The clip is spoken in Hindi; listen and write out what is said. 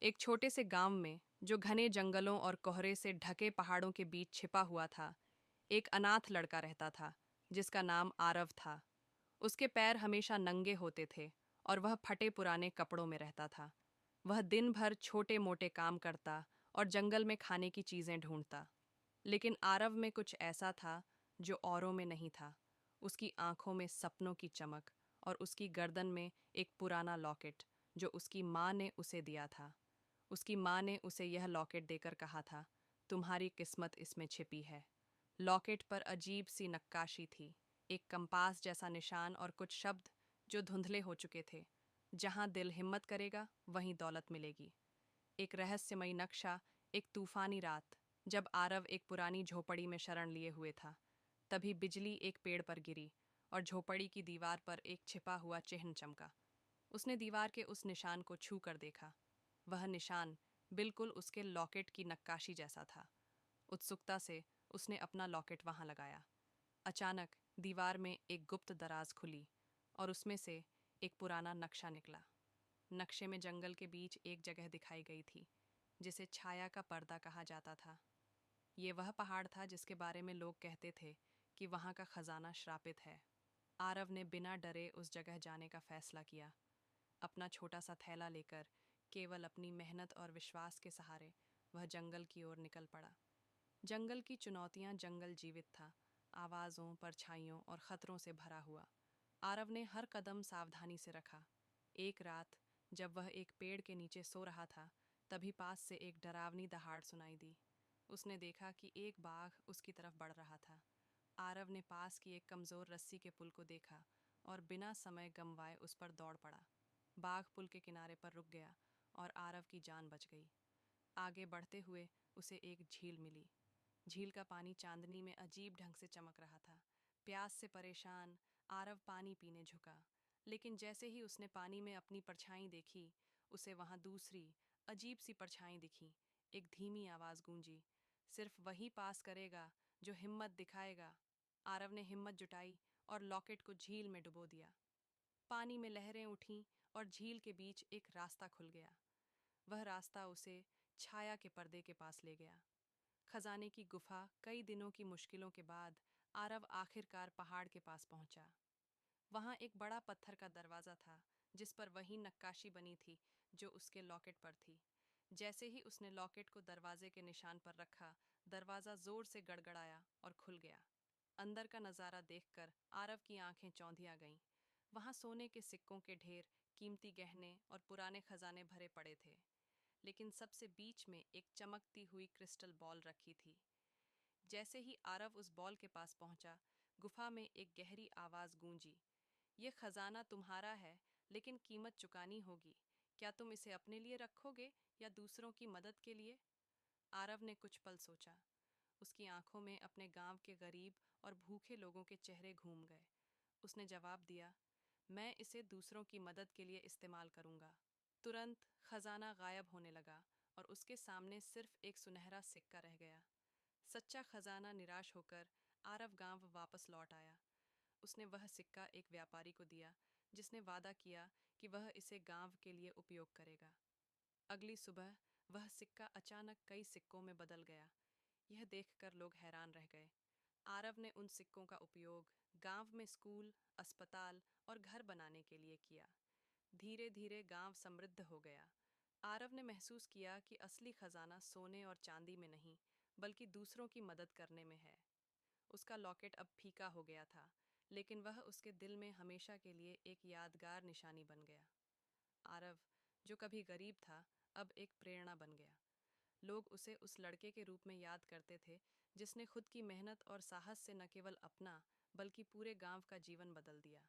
एक छोटे से गांव में, जो घने जंगलों और कोहरे से ढके पहाड़ों के बीच छिपा हुआ था, एक अनाथ लड़का रहता था जिसका नाम आरव था। उसके पैर हमेशा नंगे होते थे और वह फटे पुराने कपड़ों में रहता था। वह दिन भर छोटे मोटे काम करता और जंगल में खाने की चीजें ढूंढता। लेकिन आरव में कुछ ऐसा था जो औरों में नहीं था। उसकी आंखों में सपनों की चमक और उसकी गर्दन में एक पुराना लॉकेट जो उसकी माँ ने उसे दिया था। उसकी माँ ने उसे यह लॉकेट देकर कहा था, तुम्हारी किस्मत इसमें छिपी है। लॉकेट पर अजीब सी नक्काशी थी, एक कंपास जैसा निशान और कुछ शब्द जो धुंधले हो चुके थे। जहां दिल हिम्मत करेगा वहीं दौलत मिलेगी। एक रहस्यमयी नक्शा। एक तूफानी रात, जब आरव एक पुरानी झोपड़ी में शरण लिए हुए था, तभी बिजली एक पेड़ पर गिरी और झोपड़ी की दीवार पर एक छिपा हुआ चिन्ह चमका। उसने दीवार के उस निशान को छू कर देखा। वह निशान बिल्कुल उसके लॉकेट की नक्काशी जैसा था। उत्सुकता से उसने अपना लॉकेट वहां लगाया। अचानक दीवार में एक गुप्त दराज खुली और उसमें से एक पुराना नक्शा निकला। नक्शे में जंगल के बीच एक जगह दिखाई गई थी जिसे छाया का पर्दा कहा जाता था। ये वह पहाड़ था जिसके बारे में लोग कहते थे कि वहाँ का खजाना श्रापित है। आरव ने बिना डरे उस जगह जाने का फैसला किया। अपना छोटा सा थैला लेकर, केवल अपनी मेहनत और विश्वास के सहारे, वह जंगल की ओर निकल पड़ा। जंगल की चुनौतियां, जंगल जीवित था, आवाज़ों, परछाइयों और खतरों से भरा हुआ। आरव ने हर कदम सावधानी से रखा। एक रात, जब वह एक पेड़ के नीचे सो रहा था, तभी पास से एक डरावनी दहाड़ सुनाई दी। उसने देखा कि एक बाघ उसकी तरफ बढ़ रहा था। आरव ने पास की एक कमज़ोर रस्सी के पुल को देखा और बिना समय गंवाए उस पर दौड़ पड़ा। बाघ पुल के किनारे पर रुक गया और आरव की जान बच गई। आगे बढ़ते हुए उसे एक झील मिली। झील का पानी चांदनी में अजीब ढंग से चमक रहा था। प्यास से परेशान आरव पानी पीने झुका, लेकिन जैसे ही उसने पानी में अपनी परछाई देखी, उसे वहां दूसरी अजीब सी परछाई दिखी। एक धीमी आवाज गूंजी, सिर्फ वही पास करेगा जो हिम्मत दिखाएगा। आरव ने हिम्मत जुटाई और लॉकेट को झील में डुबो दिया। पानी में लहरें उठीं और झील के बीच एक रास्ता खुल गया। वह रास्ता उसे छाया के पर्दे के पास ले गया। खजाने की गुफा। कई दिनों की मुश्किलों के बाद आरव आखिरकार पहाड़ के पास पहुंचा। वहां एक बड़ा पत्थर का दरवाजा था जिस पर वही नक्काशी बनी थी जो उसके लॉकेट पर थी। जैसे ही उसने लॉकेट को दरवाजे के निशान पर रखा, दरवाजा जोर से गड़गड़ाया और खुल गया। अंदर का नज़ारा देखकर आरव की आंखें चौंधिया गईं। वहां सोने के सिक्कों के ढेर, कीमती गहने और पुराने खजाने भरे पड़े थे। लेकिन सबसे बीच में एक चमकती हुई क्रिस्टल बॉल रखी थी। जैसे ही आरव उस बॉल के पास पहुंचा, गुफा में एक गहरी आवाज गूंजी, यह खजाना तुम्हारा है, लेकिन कीमत चुकानी होगी। क्या तुम इसे अपने लिए रखोगे या दूसरों की मदद के लिए? आरव ने कुछ पल सोचा। उसकी आंखों में अपने गांव के गरीब और भूखे लोगों के चेहरे घूम गए। उसने जवाब दिया, मैं इसे दूसरों की मदद के लिए इस्तेमाल करूंगा। तुरंत खजाना गायब होने लगा और उसके सामने सिर्फ एक सुनहरा सिक्का रह गया। सच्चा खजाना निराश होकर आरव गांव वापस लौट आया। उसने वह सिक्का एक व्यापारी को दिया जिसने वादा किया कि वह इसे गांव के लिए उपयोग करेगा। अगली सुबह वह सिक्का अचानक कई सिक्कों में बदल गया। यह देखकर लोग हैरान रह गए। आरव ने उन सिक्कों का उपयोग गांव में स्कूल, अस्पताल और घर बनाने के लिए किया। धीरे धीरे गांव समृद्ध हो गया। आरव ने महसूस किया कि असली खजाना सोने और चांदी में नहीं, बल्कि दूसरों की मदद करने में है। उसका लॉकेट अब फीका हो गया था, लेकिन वह उसके दिल में हमेशा के लिए एक यादगार निशानी बन गया। आरव, जो कभी गरीब था, अब एक प्रेरणा बन गया। लोग उसे उस लड़के के रूप में याद करते थे जिसने खुद की मेहनत और साहस से न केवल अपना, बल्कि पूरे गांव का जीवन बदल दिया।